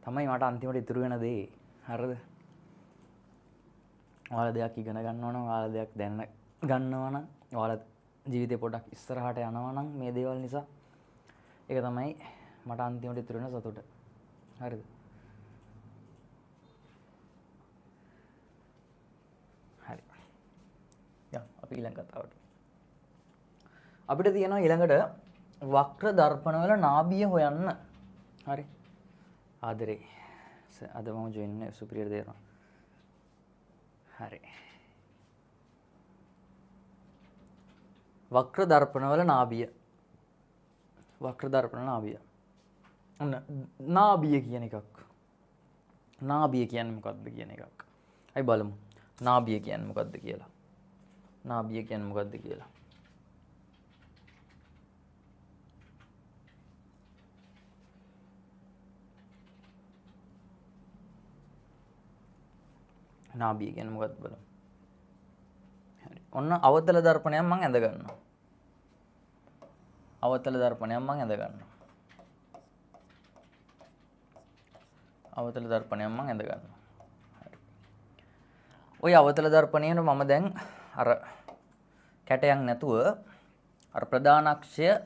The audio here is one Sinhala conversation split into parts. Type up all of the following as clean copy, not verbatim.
තමයි මට අන්තිමට ඉතුරු වෙන දේ. හරිද? ඔයාලා දෙයක් ඉගෙන ගන්නවා නම්, ඔයාලා දෙයක් දැන ගන්නවා නම්, ඔයාලා ජීවිතේ පොඩක් ඉස්සරහට යනවා නම් මේ දේවල් නිසා ඒක තමයි මට අන්තිමට ඉතුරු වෙන සතුට. හරිද? හරි. අපි ඊළඟ කතාවට. අපිට තියෙනවා ඊළඟට වක්‍ර දර්පණ වල නාභිය හොයන්න. හරි. ආදරේ. අද මම ජොයින් වෙන්නේ සුපිරියර් දෙනවා. හරි. වක්‍ර දර්පණ වල නාභිය. වක්‍ර දර්පණ නාභිය. ඔන්න නාභිය කියන එකක්. නාභිය කියන්නේ මොකක්ද කියන එකක්. අපි බලමු. නාභිය කියන්නේ මොකක්ද කියලා. නාභිය කියන්නේ මොකක්ද කියලා. නාභිය කියන්නේ මොකක්ද බලමු. හරි. ඔන්න අවතල දර්පණයක් මම ඇඳ ගන්නවා. අවතල දර්පණයක් මම ඇඳ ගන්නවා. අවතල දර්පණයක් මම ඇඳ ගන්නවා. හරි. ওই අවතල දර්පණයට මම දැන් අර කැටයක් නැතුව අර ප්‍රධාන අක්ෂය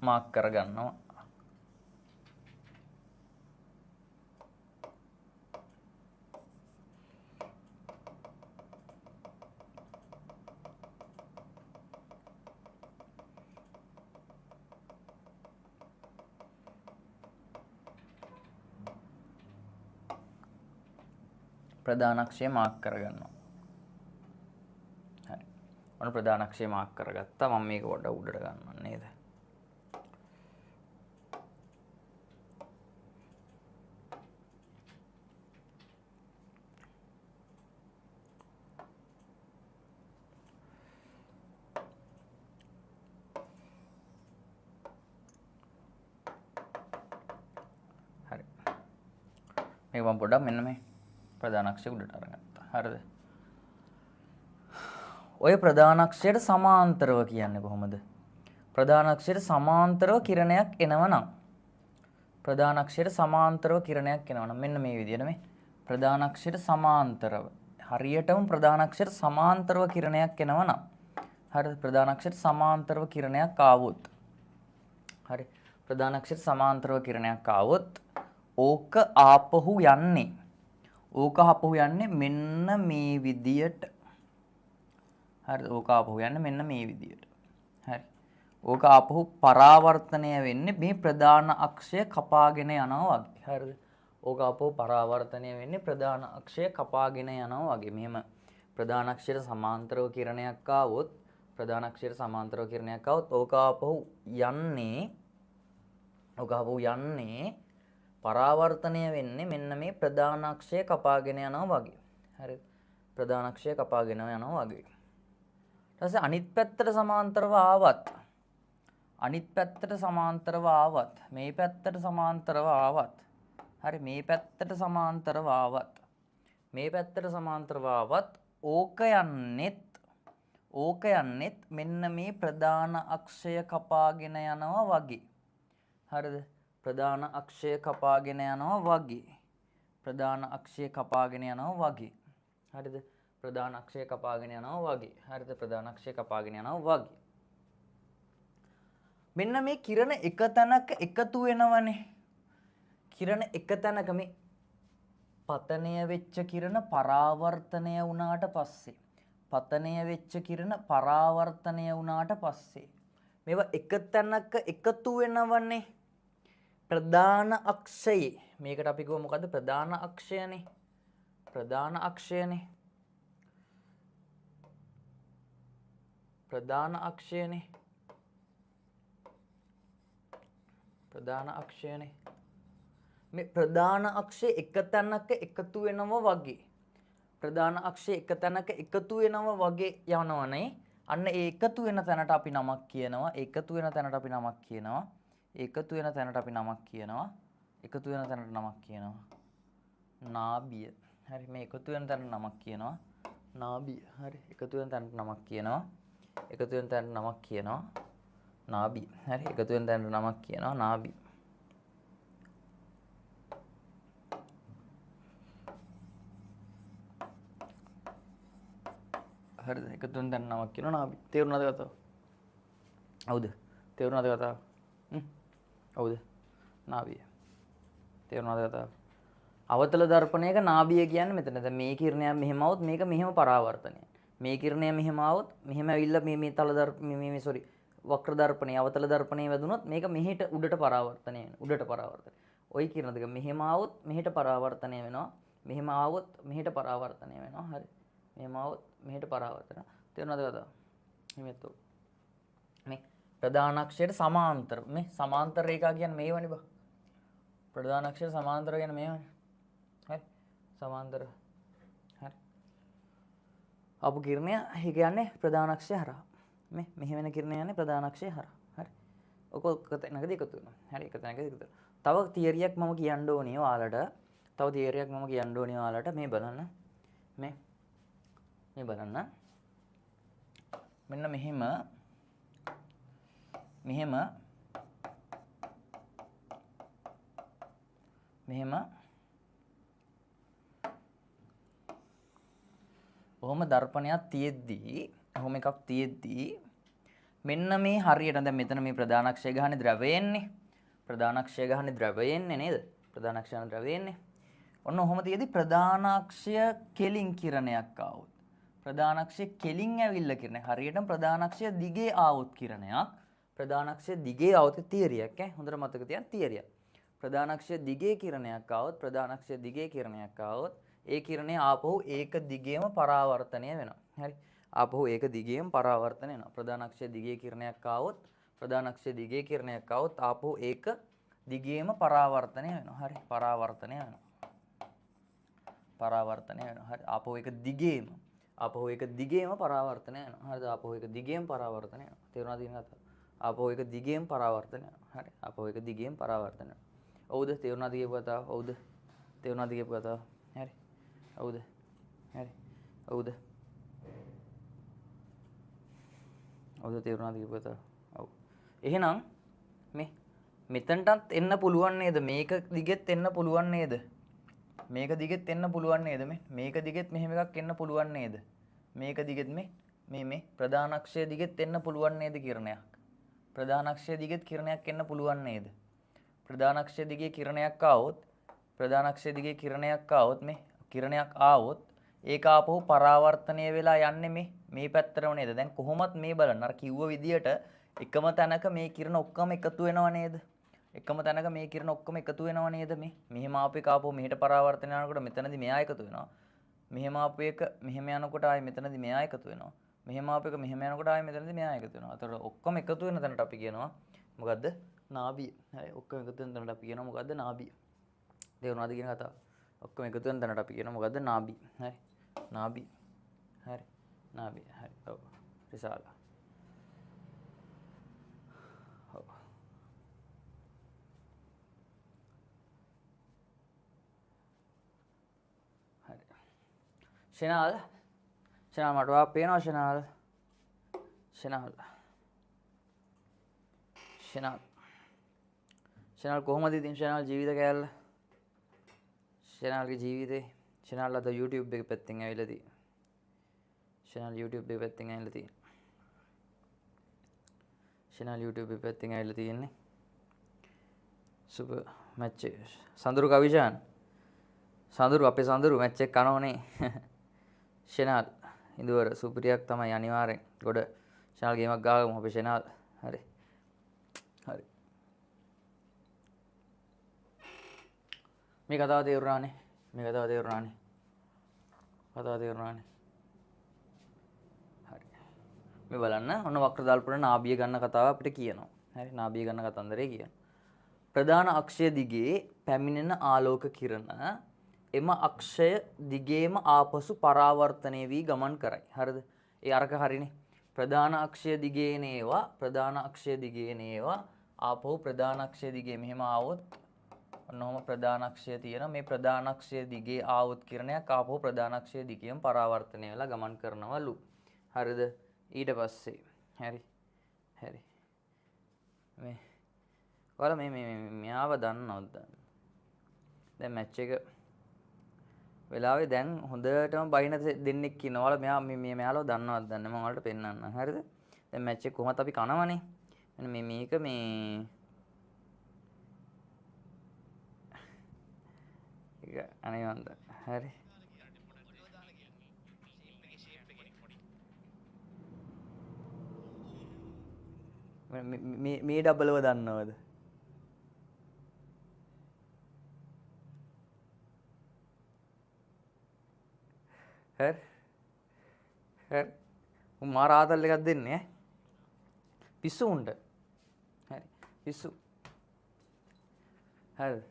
මාක් කර ගන්නවා. ප්‍රධාන අක්ෂය මාක් කරගන්නවා. හරි. ඔන්න ප්‍රධාන අක්ෂය මාක් කරගත්තා. මම මේක පොඩ්ඩක් උඩට ගන්නවා නේද? හරි. මේක මම පොඩ්ඩක් මෙන්න මේ ප්‍රධාන අක්ෂය උඩට අරගත්තා. හරිද? ඔය ප්‍රධාන අක්ෂයට සමාන්තරව කියන්නේ කොහොමද? ප්‍රධාන අක්ෂයට සමාන්තරව කිරණයක් එනවනම් ප්‍රධාන අක්ෂයට සමාන්තරව කිරණයක් එනවනම් මෙන්න මේ විදිහට මේ ප්‍රධාන අක්ෂයට සමාන්තරව හරියටම ප්‍රධාන අක්ෂයට සමාන්තරව කිරණයක් එනවනම් හරිද? ප්‍රධාන අක්ෂයට සමාන්තරව කිරණයක් ආවොත් හරි ප්‍රධාන අක්ෂයට සමාන්තරව කිරණයක් ආවොත් ඕක ආපහු යන්නේ මෙන්න මේ විදියට. හරි. ඕක ආපහු යන්නේ මෙන්න මේ විදියට. හරි. ඕක ආපහු පරාවර්තනය වෙන්නේ මේ ප්‍රධාන අක්ෂය කපාගෙන යනවා වගේ. හරිද? ඕක ආපහු පරාවර්තනය වෙන්නේ ප්‍රධාන අක්ෂය කපාගෙන යනවා වගේ. මෙහෙම ප්‍රධාන අක්ෂයට සමාන්තරව කිරණයක් ආවොත් ඕක ආපහු යන්නේ පරාවර්තනය වෙන්නේ මෙන්න මේ ප්‍රධාන අක්ෂය කපාගෙන යනවා වගේ. හරිද? ප්‍රධාන අක්ෂය කපාගෙන යනවා වගේ. ඊට පස්සේ අනිත් පැත්තට සමාන්තරව ආවත් මේ පැත්තට සමාන්තරව ආවත් හරි මේ පැත්තට සමාන්තරව ආවත් ඕක යන්නෙත් මෙන්න මේ ප්‍රධාන අක්ෂය කපාගෙන යනවා වගේ. හරිද? ප්‍රධාන අක්ෂය කපාගෙන යනවා වගේ. හරිද? ප්‍රධාන අක්ෂය කපාගෙන යනවා වගේ. මෙන්න මේ කිරණ එක තැනක එකතු වෙනවනේ. කිරණ එක තැනක මේ පතනය වෙච්ච කිරණ පරාවර්තනය වුණාට පස්සේ මේවා එක තැනක එකතු වෙනවනේ. ප්‍රධාන අක්ෂයේ මේකට අපි කිව්ව මොකද්ද? ප්‍රධාන අක්ෂයනේ. ප්‍රධාන අක්ෂයනේ. මේ ප්‍රධාන අක්ෂය එක තැනක එකතු වෙනවා වගේ. යනවනේ. අන්න ඒ එකතු වෙන තැනට අපි නමක් කියනවා. නාභිය. හරි. මේ එකතු වෙන තැනට නමක් කියනවා නාභිය. හරි. එකතු වෙන තැනට නමක් කියනවා නාභිය. හරි. එකතු වෙන තැනට නමක් කියනවා නාභිය. හරිද? එකතු වෙන තැන නමක් කියනවා නාභිය. තේරුණාද කතාව? හවුද? තේරුණාද කතාව? හවුද? නාභිය. තේරුණාද කතාව? අවතල දර්පණයක නාභිය කියන්නේ මෙතන. දැන් මේ කිරණයක් මෙහෙම આવොත් මේක මෙහෙම පරාවර්තනය. මේ කිරණය මෙහෙම આવොත් මෙහෙම ඇවිල්ලා මේ තල මේ සෝරි වක්‍ර දර්පණයේ අවතල දර්පණයේ වැදුනොත් මේක මෙහෙට උඩට පරාවර්තනය වෙනවා. උඩට පරාවර්තනය. ওই කිරණ දෙක මෙහෙම આવොත් මෙහෙට පරාවර්තනය වෙනවා. මෙහෙම આવොත් මෙහෙට පරාවර්තනය වෙනවා. හරි. මෙහෙම આવොත් මෙහෙට පරාවර්තන. තේරුණාද කතාව? මෙතන මේ ප්‍රධාන අක්ෂයට සමාන්තර මේ සමාන්තර රේඛා කියන්නේ මේවනේ බා. ප්‍රධාන අක්ෂයට සමාන්තර කියන්නේ මේවනේ. හරි. සමාන්තර. හරි. අපු කිරණය ඒ කියන්නේ ප්‍රධාන අක්ෂය හරහා. මේ මෙහෙ වෙන කිරණය යන්නේ ප්‍රධාන අක්ෂය හරහා. හරි. ඔක තැනකදී එකතු වෙනවා. හරි. එක තැනකදී එකතු වෙනවා. තව තියරියක් මම කියන්න ඕනේ ඔයාලට. තව තියරියක් මම කියන්න ඕනේ ඔයාලට. මේ බලන්න. මේ බලන්න. මෙන්න මෙහෙම ඔහොම දර්පණයක් තියෙද්දී ඔහොම එකක් තියෙද්දී මෙන්න මේ හරියට දැන් මෙතන මේ ප්‍රධානක්ෂය ගහන්නේ ද්‍රවයෙන්නේ. ප්‍රධානක්ෂය ගහන්නේ ද්‍රවයෙන්නේ නේද? ප්‍රධානක්ෂය ගහන්නේ ද්‍රවයෙන්නේ. ඔන්න ඔහොම තියෙද්දී ප්‍රධානක්ෂය කෙලින් කිරණයක් ආවොත්. ප්‍රධානක්ෂය කෙලින් ඇවිල්ලා කිරණයක්. හරියටම ප්‍රධානක්ෂය දිගේ ආවොත් කිරණයක්. ප්‍රධානක්ෂය දිගේ આવොත් තියරියක් ඈ. හොඳට මතක තියාගන්න තියරියක්. ප්‍රධානක්ෂය දිගේ කිරණයක් ආවොත් ප්‍රධානක්ෂය දිගේ කිරණයක් ආවොත් ඒ කිරණය ආපහු ඒක දිගේම පරාවර්තනය වෙනවා. හරි. ආපහු ඒක දිගේම පරාවර්තනය වෙනවා. ප්‍රධානක්ෂය දිගේ කිරණයක් ආවොත් ප්‍රධානක්ෂය දිගේ කිරණයක් ආවොත් ආපහු ඒක දිගේම පරාවර්තනය වෙනවා. හරි. පරාවර්තනය වෙනවා. පරාවර්තනය වෙනවා. හරි. ආපහු ඒක දිගේම පරාවර්තනය වෙනවා. හරිද? ආපහු ඒක දිගේම පරාවර්තනය වෙනවා. තේරුණාද කියන කතාව? ආපහු ඒක දිගේම පරාවර්තනය වෙනවා. හරි. ආපහු ඒක දිගේම පරාවර්තනය වෙනවා. ඔව්ද? තේරුණාද කියපු කතාව? ඔව්ද? තේරුණාද කියපු කතාව? හරි. ඔව්ද? හරි. ඔව්ද? ඔව්ද තේරුණාද කියපු කතාව? ඔව්. එහෙනම් මේ මෙතනටත් එන්න පුළුවන් නේද? මේක දිගෙත් එන්න පුළුවන් නේද? මේක දිගෙත් එන්න පුළුවන් නේද? මේක දිගෙත් මෙහෙම එකක් එන්න පුළුවන් නේද? මේක දිගෙත් මේ ප්‍රධානක්ෂය දිගෙත් එන්න පුළුවන් නේද කිරණයක්? ප්‍රධානක්ෂය දිගෙත් කිරණයක් එන්න පුළුවන් නේද? ප්‍රධානක්ෂය දිගේ කිරණයක් ආවොත් මේ කිරණයක් ආවොත් ඒක ආපහු පරාවර්තනය වෙලා යන්නේ මේ පැත්තටම නේද? දැන් කොහොමත් මේ බලන්න අර කිව්ව විදියට එකම තැනක මේ කිරණ ඔක්කොම එකතු වෙනව නේද? එකම තැනක මේ කිරණ ඔක්කොම එකතු වෙනව නේද? මෙහෙම ආපු එක ආපහු මෙහෙට පරාවර්තනය යනකොට මෙතනදී මෙයා එකතු වෙනවා. මෙහෙම ආපු එක මෙහෙම යනකොට ආයේ මෙතනදී මෙයා එකතු වෙනවා. මෙහෙම ආපු එක මෙහෙම යනකොට ආයේ මෙතනදී මෙයා එකතු වෙනවා. එතකොට ඔක්කොම එකතු වෙන තැනට අපි කියනවා මොකද්ද? නාභිය. හරි. ඔක්කොම එකතු වෙන තැනට අපි කියනවා මොකද්ද? නාභිය. තේරුණාද කියන කතාව? ඔක්කොම එකතු වෙන තැනට අපි කියනවා මොකද්ද? නාභිය. හරි. නාභිය. හරි. නාභිය. හරි. ඔව්. රිසාලා. ඔව්. හරි. ෂෙනාල් මට වා පේනවා ෂෙනාල් කොහොමද ඉතින් ෂෙනාල් ජීවිත කෑල්ල? ෂෙනාල්ගේ ජීවිතේ ෂෙනාල් අද YouTube එක පැත්තෙන් ඇවිල්ලා තියෙනවා. ෂෙනාල් YouTube එක පැත්තෙන් ඇවිල්ලා තියෙන්නේ. සුපර් මැච් එක. සඳුරු කවිෂාන්. අපේ සඳුරු මැච් එක කනෝනේ. ෂෙනාල් ඉඳුවර සුපිරියක් තමයි අනිවාර්යෙන්. ගොඩ ෂෙනාල් ගේමක් ගාගමු අපේ ෂෙනාල්. හරි. මේ කතාව තේරුණානේ. හරි. මේ බලන්න ඔන්න වක්‍ර දල්පන නාභිය ගන්න කතාව අපිට කියනවා. හරි. නාභිය ගන්න කතන්දරේ කියනවා. ප්‍රධාන අක්ෂය දිගේ පැමිණෙන ආලෝක කිරණ එම අක්ෂය දිගේම ආපසු පරාවර්තනය වී ගමන් කරයි. හරිද? ඒ අරක හරිනේ. ප්‍රධාන අක්ෂය දිගේ නේවා ආපහු ප්‍රධාන අක්ෂය දිගේ මෙහෙම ආවොත් ඔන්නෝම ප්‍රධාන අක්ෂය තියෙන මේ ප්‍රධාන අක්ෂය දිගේ ආවොත් කිරණයක් ආපහු ප්‍රධාන අක්ෂය දිගේම පරාවර්තනය වෙලා ගමන් කරනවලු. හරිද? ඊට පස්සේ හරි. මේ ඔයාලා මේ මෙයාව දන්නවද? දැන් මැච් එක වෙලාවේ දැන් හොඳටම බයින දෙන්නෙක් ඉන්නවා. මෙයා මේ මෙයාලව දන්නවද දන්නේ මම ඔයාලට පෙන්නන්නම්. හරිද? දැන් මැච් එක කොහොමද අපි කනවනේ. මෙන්න මේක මේ ඒක අනේ වන්ද. හරි. මේ ඩබලව දන්නවද? හරි. හරි. උන් මාර ආතල් එකක් දෙන්නේ ඈ. පිස්සු උන්ට. හරි. පිස්සු. හරිද?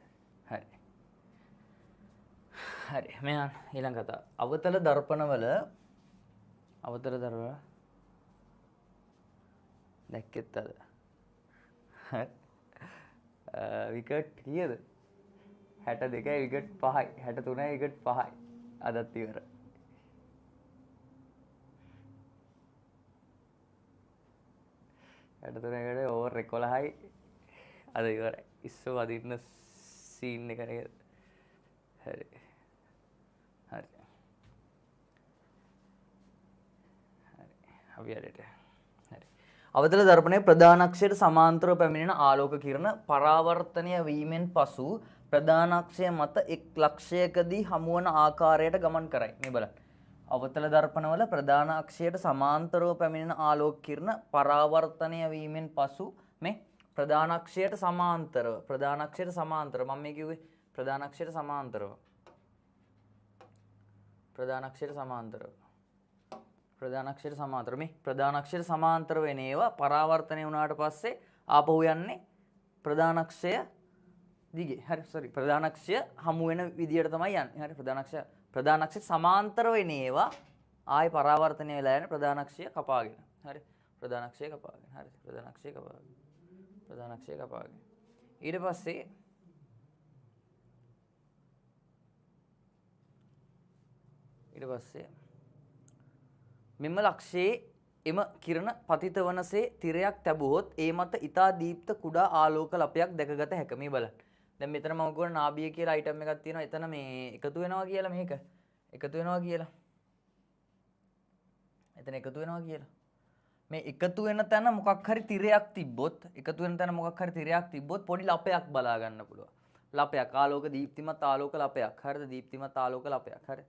හරි. හරි. මෙයන් ඊළඟ කතාව. අවතල දර්පණවල දැක්කෙත් අද. හරි. විකට් කීයද? 62යි විකට් 5යි 63යි විකට් 5යි අදත් ඉවරයි. තුනකට ඕවර් 11යි අද ඉවරයි. ඉස්සෝ අදින්න සීන් එක නේද? හරි. හරි. අපි යඩට. හරි. අවතල දර්පණයේ ප්‍රධාන අක්ෂයට සමාන්තරව පැමිණෙන ආලෝක කිරණ පරාවර්තනය වීමෙන් පසු ප්‍රධාන අක්ෂය මත එක් ලක්ෂයකදී හමුවන ආකාරයට ගමන් කරයි. මේ බලන්න. අවතල දර්පණවල ප්‍රධාන අක්ෂයට සමාන්තරව පැමිණෙන ආලෝක කිරණ පරාවර්තනය වීමෙන් පසු මේ ප්‍රධාන අක්ෂයට සමාන්තරව මම මේ කිව්වේ ප්‍රධාන අක්ෂයට සමාන්තරව මේ ප්‍රධාන අක්ෂයට සමාන්තර වෙන ඒවා පරාවර්තනය වුණාට පස්සේ ආපහු යන්නේ ප්‍රධාන අක්ෂය දිගේ. හරි ප්‍රධාන අක්ෂය හමු වෙන විදියට තමයි යන්නේ. හරි ප්‍රධාන අක්ෂයට සමාන්තර වෙන ඒවා ආයි පරාවර්තනය වෙලා යන්නේ ප්‍රධාන අක්ෂය කපාගෙන. හරි ප්‍රධාන අක්ෂය කපාගෙන. ඊට පස්සේ මෙම ලක්ෂයේ එම කිරණ පතිත වනසේ තිරයක් තැබුවොත් ඒ මත ඉතා දීප්ත කුඩා ආලෝක ලපයක් දැකගත හැක. මේ බලන්න. දැන් මෙතන මම කියනවා නාභිය කියලා අයිටම් එකක් තියෙනවා. එතන මේ එකතු වෙනවා කියලා මේක. එකතු වෙනවා කියලා. මේ එකතු වෙන තැන මොකක් හරි තිරයක් තිබ්බොත් පොඩි ලපයක් බලා ගන්න පුළුවන්. ලපයක් ආලෝක දීප්තිමත් ආලෝක ලපයක්. හරිද? දීප්තිමත් ආලෝක ලපයක්. හරි.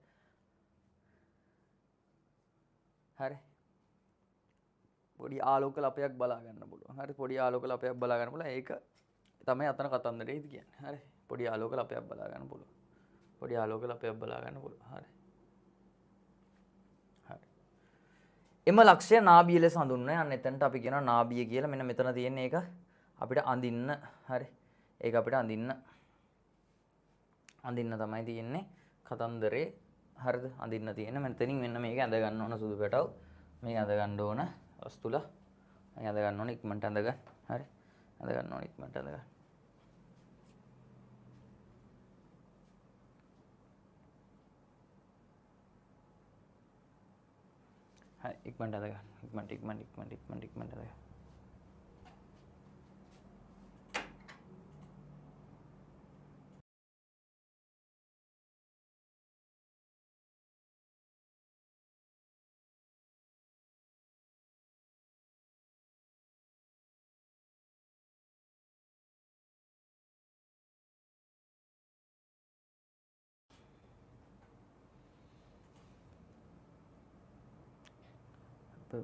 පොඩි ආලෝක ලපයක් බලා ගන්න පුළුවන්. හරි පොඩි ආලෝක ලපයක් බලා ගන්න පුළුවන්. ඒක තමයි අතන කතන්දරේ කියන්නේ. හරි. පොඩි ආලෝක ලපයක් බලා ගන්න පුළුවන්. හරි. හරි. එම ලක්ෂ්‍ය නාභිය ලෙස හඳුන්වනවා. අන්න එතනට අපි කියනවා නාභිය කියලා. මෙන්න මෙතන තියෙන එක අපිට අඳින්න. හරි. ඒක අපිට අඳින්න තමයි තියෙන්නේ කතන්දරේ. හරිද? අඳින්න තියෙන්නේ. මෙතනින් මෙන්න මේක ඇඳ ගන්න ඕන සුදු පැටව. මේක ඇඳ ගන්න ඕන වස්තුල. මේක ඇඳ ගන්න ඕන ඉක්මනට ඇඳ ගන්න. හරි. ඇඳ ගන්න ඕන ඉක්මනට ඇඳ ගන්න. හරි ඉක්මනට ඇඳ ගන්න. ඉක්මනට ඇඳ ගන්න.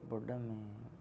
පොඩ්ඩක් මේ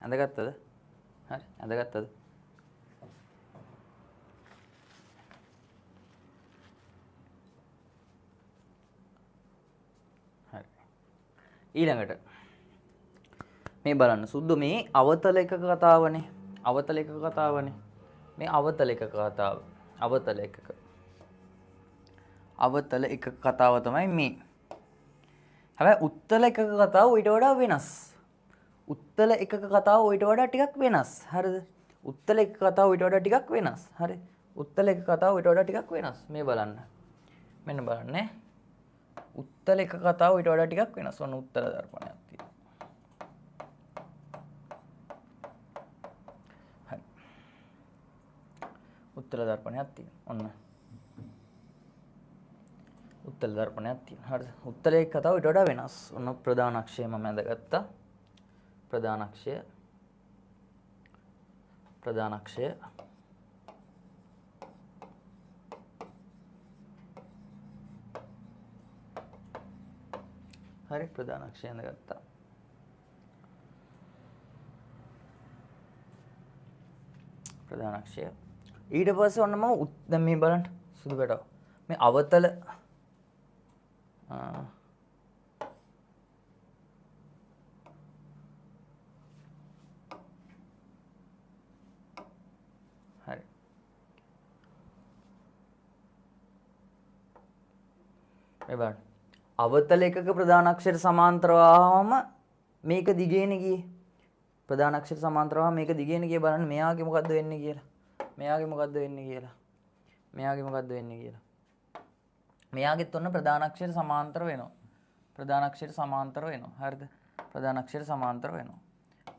ඇඳගත්තද? හරි. ඇඳගත්තද? හරි. ඊළඟට මේ බලන්න සුද්ධ මේ අවතල එකක කතාවනේ. අවතල එකක කතාවනේ. මේ අවතල එකක කතාව. අවතල එකක. අවතල එකක කතාව තමයි මේ. හැබැයි උත්තල එකක කතාව ඊට වඩා වෙනස්. උත්තල එකක කතාව ඊට වඩා ටිකක් වෙනස්. හරිද? උත්තල එකක කතාව ඊට වඩා ටිකක් වෙනස්. හරි. උත්තල එකක කතාව ඊට වඩා ටිකක් වෙනස්. මේ බලන්න. මෙන්න බලන්න නේ. උත්තල එකක කතාව ඊට වඩා ටිකක් වෙනස්. ඔන්න උත්තර දර්පණයක් තියෙනවා. හරි. උත්තර දර්පණයක් තියෙනවා. ඔන්න. උත්තල දර්පණයක් තියෙනවා. හරිද? උත්තලයේ කතාව ඊට වඩා වෙනස්. ඔන්න ප්‍රධාන අක්ෂය මම ඇඳගත්තා. ප්‍රධාන අක්ෂය. ප්‍රධාන අක්ෂය. හරි ප්‍රධාන අක්ෂය ඇඳගත්තා. ප්‍රධාන අක්ෂය. ඊට පස්සේ ඔන්න මම දැන් මේ බලන්න සුදු පැටව. මේ අවතල හරි. මේ බලන්න. අවතල එකක ප්‍රධාන අක්ෂරයට සමාන්තරව ආවම මේක දිගේනේ ගියේ. ප්‍රධාන අක්ෂරයට සමාන්තරව මේක දිගේනේ ගියේ බලන්න මෙයාගේ මොකද්ද වෙන්නේ කියලා. මෙයාගේ මොකද්ද වෙන්නේ කියලා. මෙයාගේ මොකද්ද වෙන්නේ කියලා. මෙයාගෙත් ඔන්න ප්‍රධාන අක්ෂරයට සමාන්තර වෙනවා. ප්‍රධාන අක්ෂරයට සමාන්තර වෙනවා. හරිද? ප්‍රධාන අක්ෂරයට සමාන්තර වෙනවා.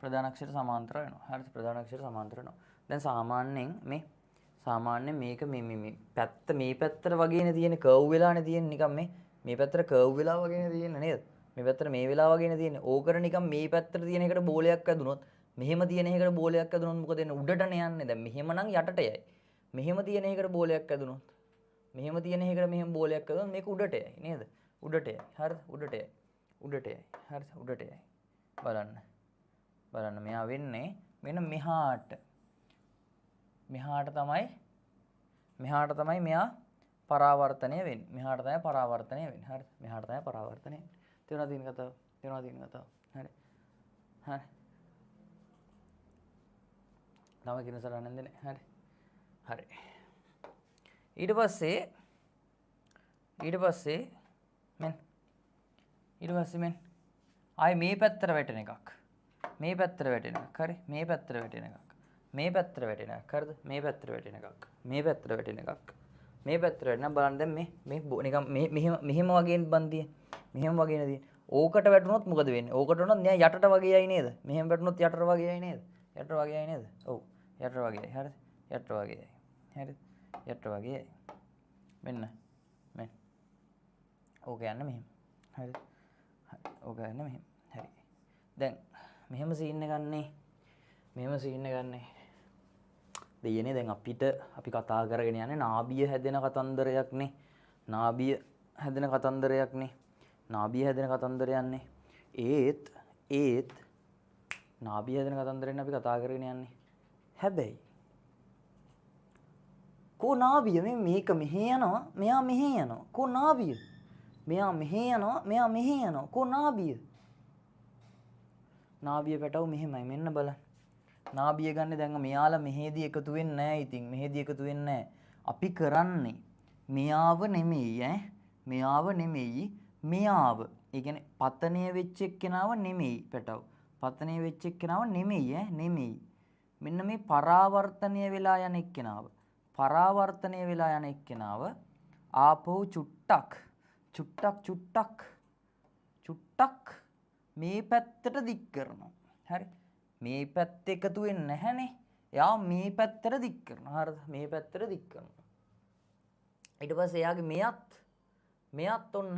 ප්‍රධාන අක්ෂරයට සමාන්තර වෙනවා. හරිද? ප්‍රධාන අක්ෂරයට සමාන්තර වෙනවා. දැන් සාමාන්‍යයෙන් මේක මේ පැත්ත මේ පැත්තට වගේනේ තියෙන්නේ කර්ව් වෙලානේ තියෙන්නේ නිකන් මේ පැත්තට කර්ව් වෙලා වගේනේ තියෙන්නේ නේද? මේ පැත්තට මේ වෙලා වගේනේ තියෙන්නේ. ඕකට නිකන් මේ පැත්තට තියෙන එකට බෝලයක් ඇදුනොත් මෙහෙම තියෙන එකට බෝලයක් ඇදුනොත් මොකද වෙන්නේ? උඩටනේ යන්නේ. දැන් මෙහෙම නම් යටට යයි. මෙහෙම තියෙන එකට බෝලයක් ඇදුනොත් මෙහෙම තියෙන එකට මෙහෙම බෝලයක් ඇදුනොත් මේක උඩට යයි නේද? උඩට යයි. හරිද? උඩට යයි. උඩට යයි. හරිද? උඩට යයි. බලන්න. බලන්න මෙයා වෙන්නේ මෙන්න මෙහාට. මෙහාට තමයි මෙයා පරාවර්තනය වෙන්නේ. මෙහාට තමයි පරාවර්තනය වෙන්නේ. හරිද? මෙහාට තමයි පරාවර්තනය වෙන්නේ. තේරුණාද තියෙන කතාව? තේරුණාද තියෙන කතාව? හරි. හරි. තව කින සරණ නැන්දනේ. හරි. හරි. ඊට පස්සේ මෙන් ආයි මේ පැත්තට වැටෙන එකක්. මේ පැත්තට වැටෙන එකක්. හරි. මේ පැත්තට වැටෙන එකක්. මේ පැත්තට වැටෙන එකක්. හරිද? මේ පැත්තට වැටෙන එකක්. මේ පැත්තට වැටෙන එකක්. මේ පැත්තට වැටෙන බලන්න දැන් මේ නිකන් මෙහෙම වගේ බන්දිය. මෙහෙම වගේ නේද? ඕකට වැටුනොත් මොකද වෙන්නේ? ඕකට වුණොත් න්යා යටට වගේ යයි නේද? මෙහෙම වැටුනොත් යටට වගේ යයි නේද? යටට වගේ යයි නේද? ඔව්. යටට වගේ යයි. හරිද? යටට වගේ යයි. හරිද? යටට වගේ යයි. මෙන්න. ඕක යන්න මෙහෙම. හරිද? ඕක යන්න මෙහෙම. හරි. දැන් මෙහෙම සීන් එක ගන්නනේ. මෙහෙම සීන් එක ගන්නනේ. දෙයනේ දැන් අපි කතා කරගෙන යන්නේ නාභිය හැදෙන කතන්දරයක්නේ. නාභිය හැදෙන කතන්දරයක්නේ. නාභිය හැදෙන කතන්දරයක්නේ. ඒත් නාභිය හැදෙන කතන්දරෙන් අපි කතා කරගෙන යන්නේ. හැබැයි කෝ නාභිය මේක මෙහෙ යනවා මෙයා මෙහෙ යනවා. කෝ නාභිය මෙයා මෙහෙ යනවා මෙයා මෙහෙ යනවා. කෝ නාභිය පැටව මෙහෙමයි මෙන්න බලන්න. නාභිය ගන්න දැන් මෙයාලා මෙහෙදී එකතු වෙන්නේ නැහැ. ඉතින් මෙහෙදී එකතු වෙන්නේ නැහැ. අපි කරන්නේ මෙයාව නෙමෙයි මෙයාව නෙමෙයි මෙයාව. ඒ කියන්නේ පතනය වෙච්ච එක්කෙනාව නෙමෙයි පැටව. පතනය වෙච්ච එක්කෙනාව නෙමෙයි නෙමෙයි. මෙන්න මේ පරාවර්තනය වෙලා යන එක්කෙනාව. පරාවර්තනය වෙලා යන එක්කෙනාව ආපහු චුට්ටක් මේ පැත්තට දික් කරනවා. හරි. මේ පැත්ත එකතු වෙන්නේ නැහනේ. එයා මේ පැත්තට දික් කරනවා. හරිද? මේ පැත්තට දික් කරනවා. ඊට පස්සේ එයාගේ මෙයාත් ඔන්න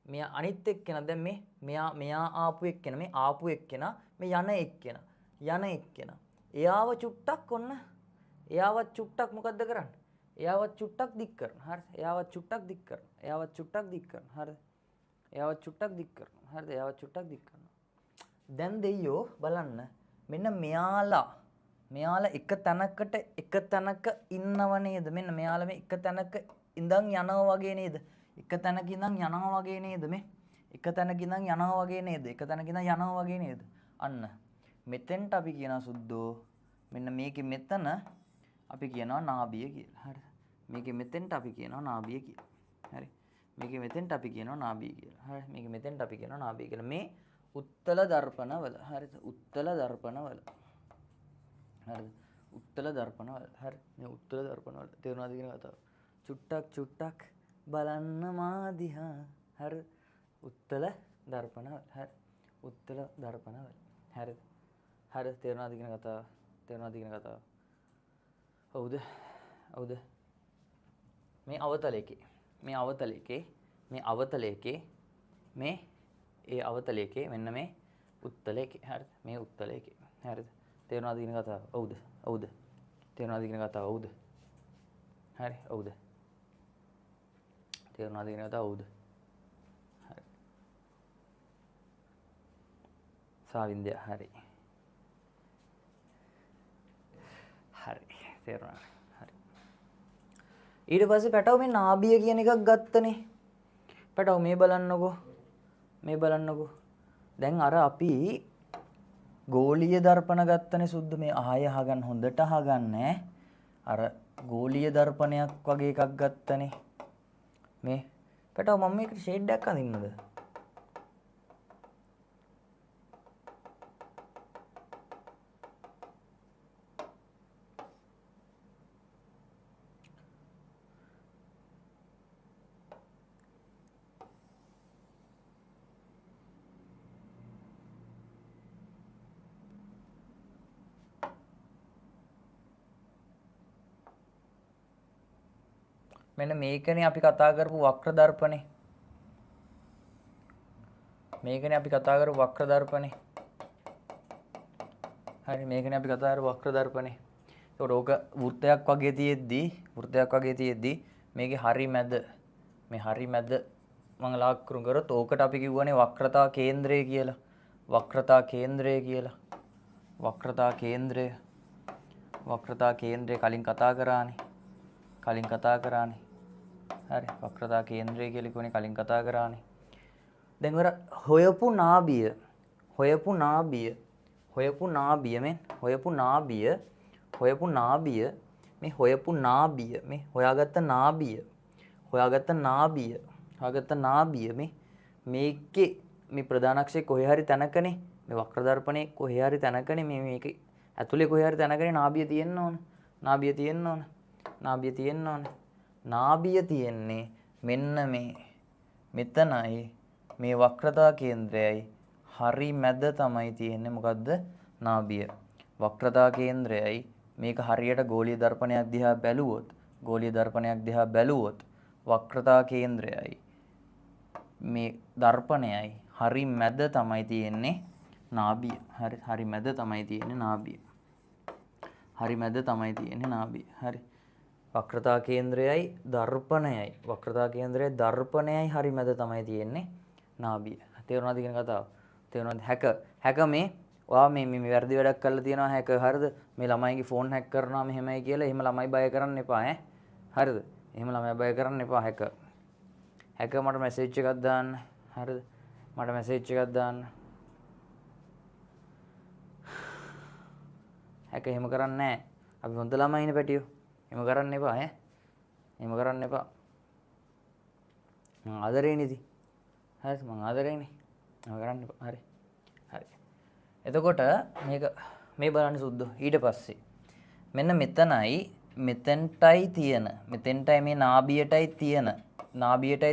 මෙයා අනිත් එක්කෙනා දැන් මෙයා ආපු එක්කෙනා මේ ආපු එක්කෙනා මේ යන එක්කෙනා එයාව චුට්ටක් මොකද්ද කරන්නේ? එයාවත් චුට්ටක් දික් කරනවා. හරිද? එයාවත් චුට්ටක් දික් කරනවා. හරිද? එයාවත් චුට්ටක් දික් කරනවා. දැන් දෙයියෝ බලන්න මෙන්න මෙයාලා එක තැනක ඉන්නව නේද? මෙන්න මෙයාලා මේ එක තැනක ඉඳන් යනවා වගේ නේද? එක තැනක ඉඳන් යනවා වගේ නේද මේ? එක තැනක ඉඳන් යනවා වගේ නේද? එක තැනක ඉඳන් යනවා වගේ නේද? අන්න මෙතෙන්ට අපි කියනවා සුද්දෝ මෙන්න මේකේ මෙතන අපි කියනවා නාභිය කියලා. හරි. මේකේ මෙතෙන්ට අපි කියනවා නාභිය කියලා. හරි. මේකේ මෙතෙන්ට අපි කියනවා නාභිය කියලා. හරි. මේකේ මෙතෙන්ට අපි කියනවා නාභිය කියලා. මේ උත්තල දර්පණවල. හරිද? උත්තල දර්පණවල. හරිද? උත්තල දර්පණවල. හරි. මේ උත්තල දර්පණවල තේරුණාද කියන කතාව? චුට්ටක් බලන්න මා දිහා. හරි. උත්තල දර්පණවල. හරි. උත්තල දර්පණවල. හරිද? හරි. තේරුණාද කියන කතාව? තේරුණාද කියන කතාව? හවුද? මේ අවතලයකේ මේ අවතලයකේ මෙන්න මේ උත්තලයකේ. හරිද? මේ උත්තලයකේ. හරිද? තේරුණාද කියන කතාව? ඔව්ද? තේරුණාද කියන කතාව? ඔව්ද? හරි. ඔව්ද? තේරුණාද කියන කතාව? ඔව්ද? හරි. සාවින්දය. හරි. තේරුණා. හරි. ඊට පස්සේ පැටව මේ නාභිය කියන එකක් ගත්තනේ. පැටව මේ බලන්නකෝ. දැන් අර අපි ගෝලීය දර්පණ ගත්තනේ සුද්ද. මේ අහගන්න හොඳට අහගන්න. අර ගෝලීය දර්පණයක් වගේ එකක් ගත්තනේ. මේ පැටව මම මේකට ෂේඩ් එකක් අඳින්නද? මෙන්න මේකනේ අපි කතා කරපු වක්‍ර දර්පණේ. හරි. මේකනේ අපි කතා කරපු වක්‍ර දර්පණේ. ඒකට ඕක වෘත්තයක් වගේ තියෙද්දි මේකේ හරි මැද මම ලාක්කරු කරොත් ඕකට අපි කිව්වනේ වක්‍රතා කේන්ද්‍රය කියලා. වක්‍රතා කේන්ද්‍රය කලින් කතා කරානේ. හරි. වක්‍රතා කේන්ද්‍රය කියලා කිව්වනේ කලින් කතා කරානේ. දැන් වර හොයපු නාභිය මේ හොයාගත්ත නාභිය මේකේ මේ ප්‍රධානක්ෂේ කොහේ හරි තැනකනේ මේ වක්‍ර දර්පණේ කොහේ හරි තැනකනේ මේක ඇතුලේ කොහේ හරි තැනකනේ නාභිය තියෙන්න ඕන. නාභිය තියෙන්නේ මෙන්න මෙතනයි මේ වක්‍රතා කේන්ද්‍රයයි හරි මැද තමයි තියෙන්නේ. මොකද්ද? නාභිය. වක්‍රතා කේන්ද්‍රයයි මේක හරියට ගෝලීය දර්පණයක් දිහා බැලුවොත් වක්‍රතා කේන්ද්‍රයයි මේ දර්පණයයි හරි මැද තමයි තියෙන්නේ නාභිය. හරි මැද තමයි තියෙන්නේ නාභිය. හරි. වක්‍රතා කේන්ද්‍රයයි දර්පණයයි හරි මැද තමයි තියෙන්නේ නාභිය. තේරුණාද කියන කතාව? තේරුණාද? හැක මේ ඔයා මේ වැරදි වැඩක් කරලා තියෙනවා හැක. හරිද? මේ ළමයිගේ ෆෝන් හැක් කරනවා මෙහෙමයි කියලා. එහෙම ළමයි බය කරන්න එපා හරිද? එහෙම ළමයි බය කරන්න එපා හැක මට මැසේජ් එකක් දාන්න. හරිද? මට මැසේජ් එකක් දාන්න. හැක එහෙම කරන්නේ නැහැ. අපි හොඳ ළමයිනේ පැටියෝ. එහෙම කරන්න එපා එහෙම කරන්න එපා. මං ආදරේනේදී. හරිද? මං ආදරේනේ. එහෙම කරන්න එපා. හරි. එතකොට මේ බලන්න සුද්දෝ. ඊට පස්සේ මෙන්න මෙතෙන්ටයි මේ නාභියටයි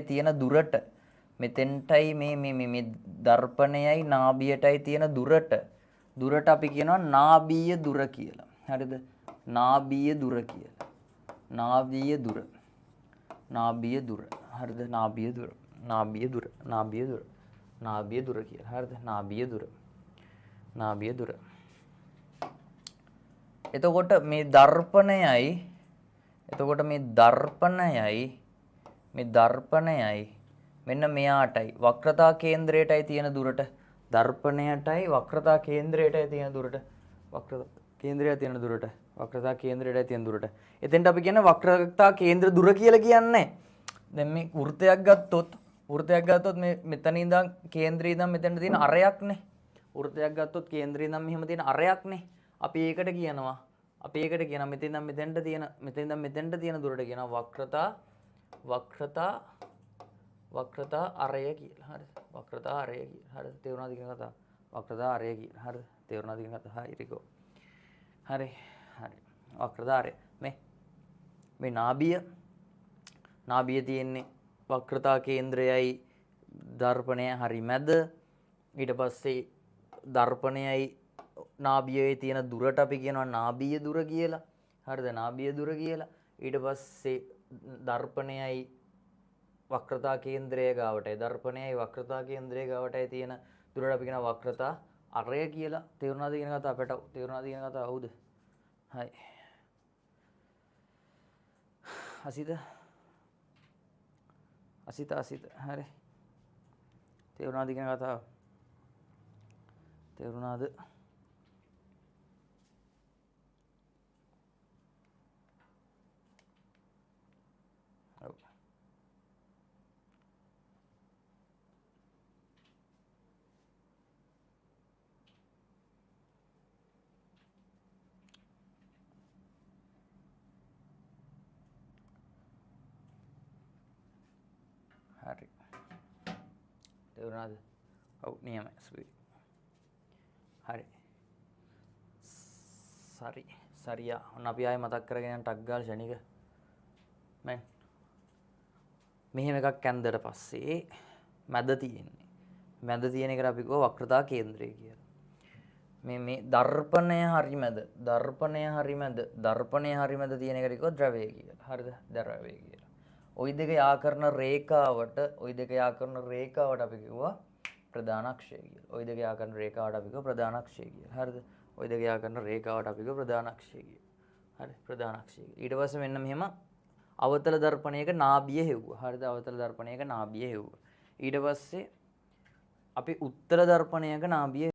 තියෙන දුරට මෙතෙන්ටයි මේ දර්පණයයි නාභියටයි තියෙන දුරට අපි කියනවා නාභීය දුර කියලා. හරිද? නාභීය දුර. හරිද? නාභීය දුර කියලා. හරිද? නාභීය දුර. එතකොට මේ දර්පණයයි මෙන්න මෙයාටයි වක්‍රතා කේන්ද්‍රයටයි තියෙන දුරට වක්‍රතා කේන්ද්‍රය තියෙන දුරට වක්‍රතා කේන්ද්‍රයට තියෙන දුරට. එතෙන්ට අපි කියන්නේ වක්‍රතා කේන්ද්‍ර දුර කියලා කියන්නේ. දැන් මේ වෘත්තයක් ගත්තොත් මේ මෙතන ඉඳන් කේන්ද්‍රය ඉඳන් මෙතෙන්ට තියෙන අරයක්නේ. වෘත්තයක් ගත්තොත් කේන්ද්‍රය ඉඳන් මෙහෙම තියෙන අරයක්නේ. අපි ඒකට කියනවා මෙතෙන් ඉඳන් මෙතෙන්ට තියෙන දුරට කියනවා වක්‍රතා අරය කියලා. හරිද? වක්‍රතා අරය කියලා. හරිද? තේරුණාද කියන කතාව? වක්‍රතා අරය කියලා. හරිද? තේරුණාද කියන කතාව? හරි ඉරිකෝ. හරි. වක්‍රතා අරය. මේ නාභිය තියෙන්නේ වක්‍රතා කේන්ද්‍රයයි දර්පණය හරි මැද. ඊට පස්සේ දර්පණයයි නාභියේ තියෙන දුරට අපි කියනවා නාභිය දුර කියලා. හරිද? නාභිය දුර කියලා. ඊට පස්සේ දර්පණයයි වක්‍රතා කේන්ද්‍රය ගාවටයි තියෙන දුරට අපි කියනවා වක්‍රතා අරය කියලා. තේරුණාද කියන කතාව? අපට තේරුණාද කියන කතාව? හවුද? හයි. අසිත හරි. තේරුණාද කියන කතාව? තේරුණාද? ඔව්. හරි. තේරුණාද? ඔව් නියමයි. හරි. සරියා. ඔන්න අපි ආයෙ මතක් කරගෙන යන ටක් ගාලා ෂණික. මෙහෙම එකක් ඇන්දට පස්සේ මැද තියෙන එකට අපි කියව වක්‍රතා කේන්ද්‍රය කියලා. මේ දර්පණය හරි මැද තියෙන එකට කියව ද්‍රවය කියලා. හරිද? ද්‍රවය කියලා. ওই දෙක යා කරන රේඛාවට අපි කිව්වා ප්‍රධාන අක්ෂය කියලා. ওই දෙක යා කරන රේඛාවට අපි කිව්වා ප්‍රධාන අක්ෂය කියලා. හරිද? ওই දෙක යා කරන රේඛාවට අපි කිව්වා ප්‍රධාන අක්ෂය කියලා. හරි? ප්‍රධාන අක්ෂය කියලා. ඊට පස්සේ මෙන්න මෙහෙම අවතල දර්පණයක නාභිය හෙව්වා. හරිද? අවතල දර්පණයක නාභිය හෙව්වා. ඊට පස්සේ අපි උත්තර දර්පණයක නාභිය